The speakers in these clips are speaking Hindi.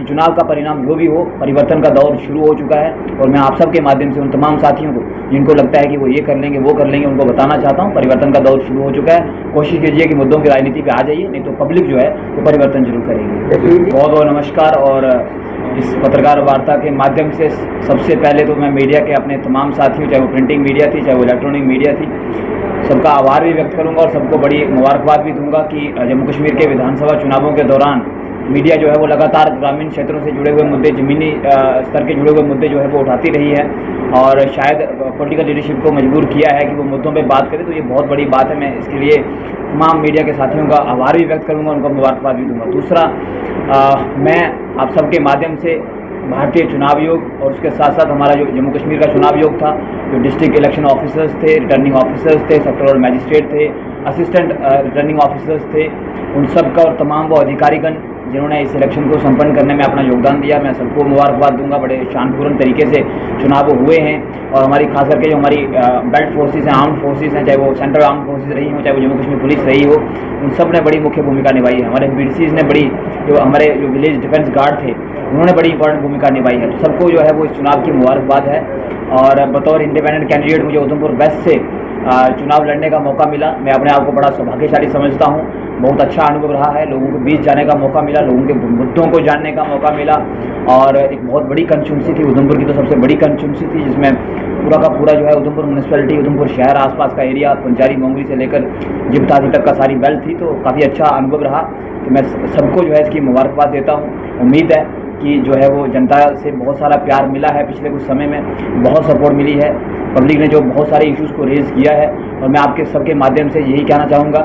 चुनाव का परिणाम जो भी हो, परिवर्तन का दौर शुरू हो चुका है। और मैं आप सबके माध्यम से उन तमाम साथियों को जिनको लगता है कि वो ये कर लेंगे वो कर लेंगे, उनको बताना चाहता हूँ परिवर्तन का दौर शुरू हो चुका है। कोशिश कीजिए कि मुद्दों की राजनीति पे आ जाइए, नहीं तो पब्लिक जो है वो परिवर्तन जरूर करेगी। बहुत बहुत नमस्कार। और इस पत्रकार वार्ता के माध्यम से सबसे पहले तो मैं मीडिया के अपने तमाम साथियों, चाहे वो प्रिंटिंग मीडिया थी चाहे वो इलेक्ट्रॉनिक मीडिया थी, सबका आभार भी व्यक्त करूंगा और सबको बड़ी मुबारकबाद भी दूंगा कि जम्मू कश्मीर के विधानसभा चुनावों के दौरान मीडिया जो है वो लगातार ग्रामीण क्षेत्रों से जुड़े हुए मुद्दे, ज़मीनी स्तर के जुड़े हुए मुद्दे जो है वो उठाती रही है और शायद पॉलिटिकल लीडरशिप को मजबूर किया है कि वो मुद्दों पे बात करे। तो ये बहुत बड़ी बात है। मैं इसके लिए तमाम मीडिया के साथियों का आभार भी व्यक्त करूँगा, उनको मुबारकबाद भी दूँगा। दूसरा, मैं आप सबके माध्यम से भारतीय चुनाव आयोग और उसके साथ साथ हमारा जो जम्मू कश्मीर का चुनाव आयोग था, जो डिस्ट्रिक्ट इलेक्शन ऑफिसर्स थे, रिटर्निंग ऑफिसर्स थे, सेक्टोरल मैजिस्ट्रेट थे, असिस्टेंट रिटर्निंग ऑफिसर्स थे, उन सब का और तमाम वो अधिकारीगण जिन्होंने इस इलेक्शन को संपन्न करने में अपना योगदान दिया, मैं सबको मुबारकबाद दूंगा। बड़े शांतिपूर्ण तरीके से चुनाव हुए हैं और हमारी खास करके जो हमारी बेल्ट फोर्सेस हैं, आर्म्ड फोर्सेस हैं, चाहे वो सेंट्रल आर्म्ड फोर्सेस रही हो, चाहे वो जम्मू कश्मीर पुलिस रही हो, उन सब ने बड़ी मुख्य भूमिका निभाई है। हमारे बीडीसीज ने बड़ी, जो हमारे जो विलेज डिफेंस गार्ड थे, उन्होंने बड़ी इंपॉर्टेंट भूमिका निभाई है। तो सबको जो है वो इस चुनाव की मुबारकबाद है। और बतौर इंडिपेंडेंट कैंडिडेट मुझे उधमपुर वेस्ट से चुनाव लड़ने का मौका मिला। मैं अपने आप को बड़ा सौभाग्यशाली समझता हूँ। बहुत अच्छा अनुभव रहा है, लोगों के बीच जाने का मौका मिला, लोगों के मुद्दों को जानने का मौका मिला। और एक बहुत बड़ी कंस्टिट्यूंसी थी उधमपुर की, तो सबसे बड़ी कंस्टिट्यूंसी थी जिसमें पूरा का पूरा जो है उधमपुर म्यूनसिपैलिटी, उधमपुर शहर, आसपास का एरिया, पंचारी मोंगरी से लेकर जिबतासी तक का सारी बेल्ट थी। तो काफ़ी अच्छा अनुभव रहा। तो मैं सबको जो है इसकी मुबारकबाद देता हूँ। उम्मीद है कि जो है वो जनता से बहुत सारा प्यार मिला है, पिछले कुछ समय में बहुत सपोर्ट मिली है, पब्लिक ने जो बहुत सारे इश्यूज़ को रेज़ किया है। और मैं आपके सबके माध्यम से यही कहना चाहूँगा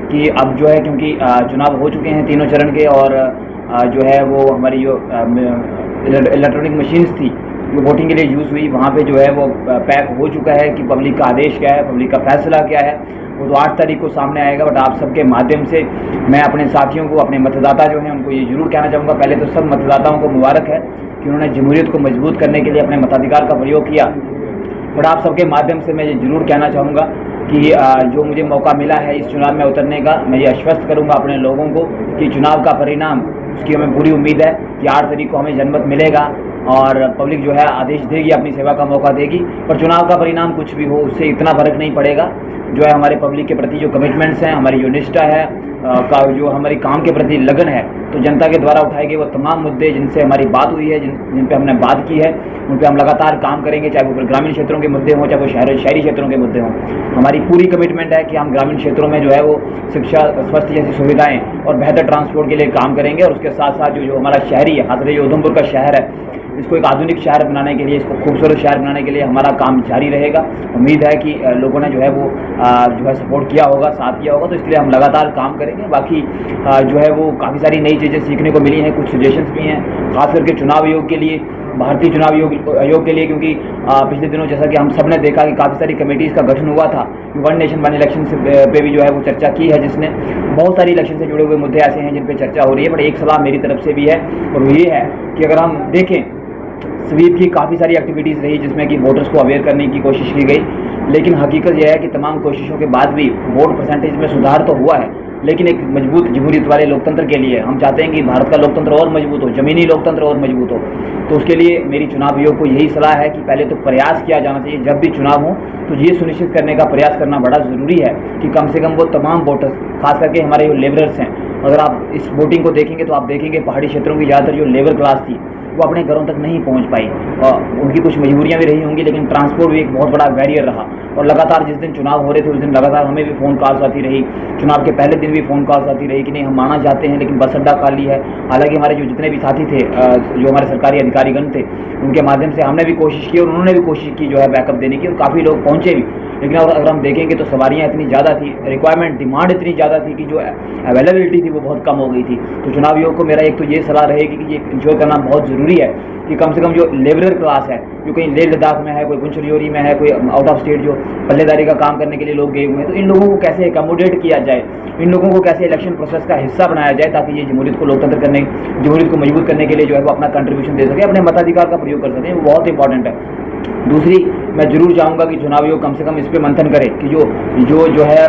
कि अब जो है, क्योंकि चुनाव हो चुके हैं तीनों चरण के, और जो है वो हमारी जो इलेक्ट्रॉनिक मशीन्स थी जो वोटिंग के लिए यूज़ हुई, वहाँ पे जो है वो पैक हो चुका है कि पब्लिक का आदेश क्या है, पब्लिक का फैसला क्या है, वो तो 8 तारीख को सामने आएगा। बट आप सबके माध्यम से मैं अपने साथियों को, अपने मतदाता जो हैं उनको ये जरूर कहना चाहूँगा, पहले तो सब मतदाताओं को मुबारक है कि उन्होंने जमहूरियत को मजबूत करने के लिए अपने मताधिकार का प्रयोग किया। बट आप सबके माध्यम से मैं ये जरूर कहना चाहूँगा कि जो मुझे मौका मिला है इस चुनाव में उतरने का, मैं ये आश्वस्त करूँगा अपने लोगों को कि चुनाव का परिणाम, उसकी हमें पूरी उम्मीद है कि 8 तारीख को हमें जनमत मिलेगा और पब्लिक जो है आदेश देगी, अपनी सेवा का मौका देगी। पर चुनाव का परिणाम कुछ भी हो, उससे इतना फर्क नहीं पड़ेगा। जो है हमारे पब्लिक के प्रति जो कमिटमेंट्स हैं, हमारी जो निष्ठा है, जो हमारी काम के प्रति लगन है, तो जनता के द्वारा उठाए गए वो तमाम मुद्दे जिनसे हमारी बात हुई है, जिन पे हमने बात की है, उन पे हम लगातार काम करेंगे। चाहे वो ग्रामीण क्षेत्रों के मुद्दे हों, चाहे वो शहरी क्षेत्रों के मुद्दे हों। हमारी पूरी कमिटमेंट है कि हम ग्रामीण क्षेत्रों में जो है वो शिक्षा, स्वास्थ्य जैसी सुविधाएँ और बेहतर ट्रांसपोर्ट के लिए काम करेंगे। और उसके साथ साथ जो हमारा शहरी है, खासकर जो उधमपुर का शहर है, इसको एक आधुनिक शहर बनाने के लिए, इसको खूबसूरत शहर बनाने के लिए हमारा काम जारी रहेगा। उम्मीद है कि लोगों ने जो है वो जो है सपोर्ट किया होगा, साथ किया होगा, तो इसके लिए हम लगातार काम करेंगे। बाकी जो है वो काफ़ी सारी नई चीज़ें सीखने को मिली हैं, कुछ सजेशंस भी हैं, खास करके चुनाव आयोग के लिए, भारतीय चुनाव आयोग के लिए, क्योंकि पिछले दिनों जैसा कि हम सब ने देखा कि काफ़ी सारी कमेटीज़ का गठन हुआ था। वन नेशन वन इलेक्शन पे भी जो है वो चर्चा की है, जिसने बहुत सारी इलेक्शन से जुड़े हुए मुद्दे ऐसे हैं जिन पर चर्चा हो रही है। बट एक सलाह मेरी तरफ से भी है, और वो ये है कि अगर हम देखें, स्वीप की काफ़ी सारी एक्टिविटीज़ रही जिसमें कि वोटर्स को अवेयर करने की कोशिश की गई, लेकिन हकीकत यह है कि तमाम कोशिशों के बाद भी वोट परसेंटेज में सुधार तो हुआ है। लेकिन एक मजबूत जमहूरियत वाले लोकतंत्र के लिए हम चाहते हैं कि भारत का लोकतंत्र और मजबूत हो, ज़मीनी लोकतंत्र और मजबूत हो। तो उसके लिए मेरी चुनाव आयोग को यही सलाह है कि पहले तो प्रयास किया जाना चाहिए, जब भी चुनाव हो तो ये सुनिश्चित करने का प्रयास करना बड़ा ज़रूरी है कि कम से कम वो तमाम वोटर्स, खास करके हमारे जो लेबरर्स हैं, अगर आप इस वोटिंग को देखेंगे तो आप देखेंगे पहाड़ी क्षेत्रों की ज़्यादातर जो लेबर क्लास थी वो अपने घरों तक नहीं पहुंच पाई, और उनकी कुछ मजबूरियां भी रही होंगी, लेकिन ट्रांसपोर्ट भी एक बहुत बड़ा बैरियर रहा। और लगातार जिस दिन चुनाव हो रहे थे उस दिन लगातार हमें भी फ़ोन कॉल्स आती रही, चुनाव के पहले दिन भी फ़ोन कॉल्स आती रही कि नहीं हम आना चाहते हैं लेकिन बस अड्डा खाली है। हालांकि हमारे जो जितने भी साथी थे, जो हमारे सरकारी अधिकारीगण थे, उनके माध्यम से हमने भी कोशिश की और उन्होंने भी कोशिश की जो है बैकअप देने की, और काफ़ी लोग पहुँचे भी। लेकिन अगर हम देखेंगे तो सवारियाँ इतनी ज़्यादा थी, रिक्वायरमेंट, डिमांड इतनी ज़्यादा थी कि जो अवेलेबिलिटी थी वो बहुत कम हो गई थी। तो चुनाव आयोग को मेरा एक तो ये सलाह रहेगी कि ये इंश्योर करना बहुत ज़रूरी है कि कम से कम जो लेबरर क्लास है, जो कहीं लेह लद्दाख में है, कोई पुंछ राजौरी में है, कोई आउट ऑफ स्टेट जो पल्लेदारी का काम करने के लिए लोग गए हुए हैं, तो इन लोगों को कैसे एकोमोडेट किया जाए, इन लोगों को कैसे इलेक्शन प्रोसेस का हिस्सा बनाया जाए, ताकि ये जमहूरियत को लोकतंत्र करने, जमहूरियत को मजबूत करने के लिए जो है वो अपना कंट्रीब्यूशन दे सके, अपने मताधिकार का प्रयोग कर सकें। वो बहुत इंपॉर्टेंट है। दूसरी, मैं जरूर चाहूँगा कि चुनाव आयोग कम से कम इस पे मंथन करे कि जो है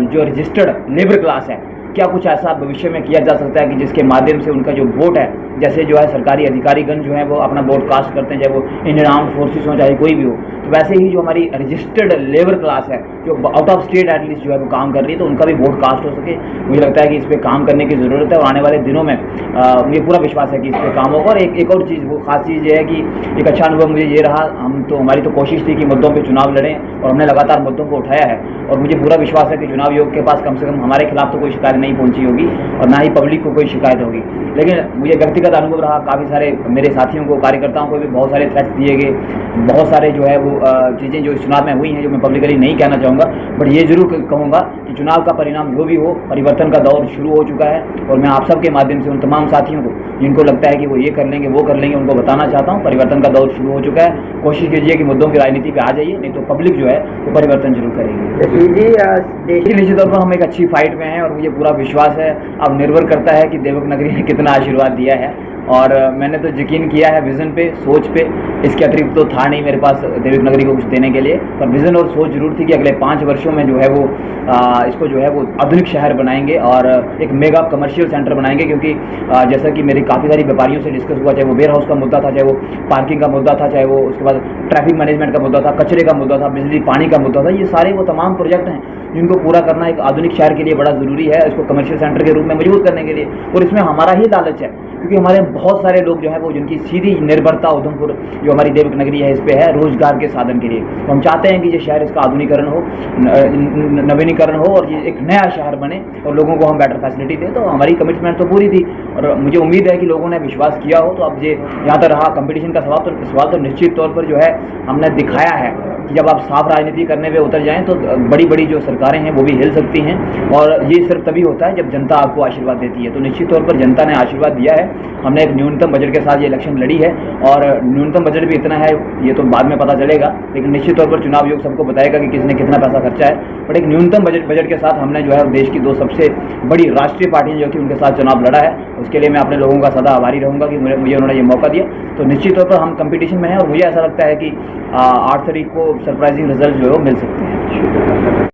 जो रजिस्टर्ड लेबर क्लास है, क्या कुछ ऐसा भविष्य में किया जा सकता है कि जिसके माध्यम से उनका जो वोट है, जैसे जो है सरकारी अधिकारीगण जो है वो अपना वोट कास्ट करते हैं, चाहे वो इंडियन आर्म्ड फोर्सेस हो चाहे कोई भी हो, तो वैसे ही जो हमारी रजिस्टर्ड लेबर क्लास है जो आउट ऑफ स्टेट एटलीस्ट जो है वो काम कर रही है, तो उनका भी वोट कास्ट हो सके। मुझे लगता है कि इस पर काम करने की ज़रूरत है और आने वाले दिनों में मुझे पूरा विश्वास है कि इस पर काम होगा। और एक और चीज़, वो खास चीज़ ये है कि एक अच्छा अनुभव मुझे ये रहा, हमारी तो कोशिश थी कि मुद्दों पर चुनाव लड़ें और हमने लगातार मुद्दों को उठाया है और मुझे पूरा विश्वास है कि चुनाव आयोग के पास कम से कम हमारे खिलाफ तो कोई शिकायत नहीं पहुंची होगी और ना ही पब्लिक को कोई शिकायत होगी। लेकिन मुझे व्यक्तिगत अनुभव रहा, काफ़ी सारे मेरे साथियों को, कार्यकर्ताओं को भी बहुत सारे थ्रेट्स दिए गए, बहुत सारे जो है वो चीज़ें जो इस चुनाव में हुई हैं जो मैं पब्लिकली नहीं कहना चाहूँगा, बट ये जरूर कहूँगा कि चुनाव का परिणाम जो भी हो, परिवर्तन का दौर शुरू हो चुका है और मैं आप सबके माध्यम से उन तमाम साथियों को जिनको लगता है कि वो ये कर लेंगे वो कर लेंगे, उनको बताना चाहता हूँ परिवर्तन का दौर शुरू हो चुका है। कोशिश कीजिए कि मुद्दों की राजनीति पे आ जाइए, नहीं तो पब्लिक जो है वो परिवर्तन जरूर करेगी। निश्चित तौर पर हम एक अच्छी फाइट में हैं और मुझे पूरा विश्वास है। अब निर्भर करता है कि देवक नगरी ने कितना आशीर्वाद दिया है और मैंने तो यकीन किया है विज़न पे, सोच पे, इसके अतिरिक्त तो था नहीं मेरे पास देवक नगरी को कुछ देने के लिए, पर विज़न और सोच जरूर थी कि अगले 5 वर्षों में जो है वो इसको जो है वो आधुनिक शहर बनाएंगे और एक मेगा कमर्शियल सेंटर बनाएंगे। क्योंकि जैसा कि मेरी काफ़ी सारी व्यापारियों से डिस्कस हुआ, चाहे वो वेयर हाउस का मुद्दा था, चाहे वो पार्किंग का मुद्दा था, चाहे वो उसके बाद ट्रैफिक मैनेजमेंट का मुद्दा था, कचरे का मुद्दा था, बिजली पानी का मुद्दा था, ये सारे वो तमाम प्रोजेक्ट हैं जिनको पूरा करना एक आधुनिक शहर के लिए बड़ा ज़रूरी है, इसको कमर्शियल सेंटर के रूप में मजबूत करने के लिए। और इसमें हमारा ही लालच है क्योंकि हमारे बहुत सारे लोग जो है वो जिनकी सीधी निर्भरता उधमपुर जो हमारी देवक नगरी है इस पे है, रोजगार के साधन के लिए। तो हम चाहते हैं कि ये शहर इसका आधुनिकरण हो, नवीनीकरण हो और ये एक नया शहर बने और लोगों को हम बेटर फैसिलिटी दें। तो हमारी कमिटमेंट तो पूरी थी और मुझे उम्मीद है कि लोगों ने विश्वास किया हो। तो अब ये यहाँ तक रहा कंपटीशन का सवाल तो निश्चित तौर पर जो है हमने दिखाया है कि जब आप साफ राजनीति करने पे उतर जाएं तो बड़ी बड़ी जो सरकारें हैं वो भी हिल सकती हैं और ये सिर्फ तभी होता है जब जनता आपको आशीर्वाद देती है। तो निश्चित तौर पर जनता ने आशीर्वाद दिया है, हमने एक न्यूनतम बजट के साथ ये इलेक्शन लड़ी है और न्यूनतम बजट भी इतना है ये तो बाद में पता चलेगा, लेकिन निश्चित तौर पर चुनाव आयोग सबको बताएगा कि किसने कितना पैसा खर्चा है। बट एक न्यूनतम बजट के साथ हमने जो है देश की 2 सबसे बड़ी राष्ट्रीय पार्टियां जो थी उनके साथ चुनाव लड़ा है। उसके लिए मैं अपने लोगों का सदा आभारी रहूँगा कि मुझे उन्होंने ये मौका दिया। तो निश्चित तौर पर हम कंपटीशन में हैं और मुझे ऐसा लगता है कि 8 तारीख को सरप्राइजिंग रिजल्ट जो है वो मिल सकते हैं।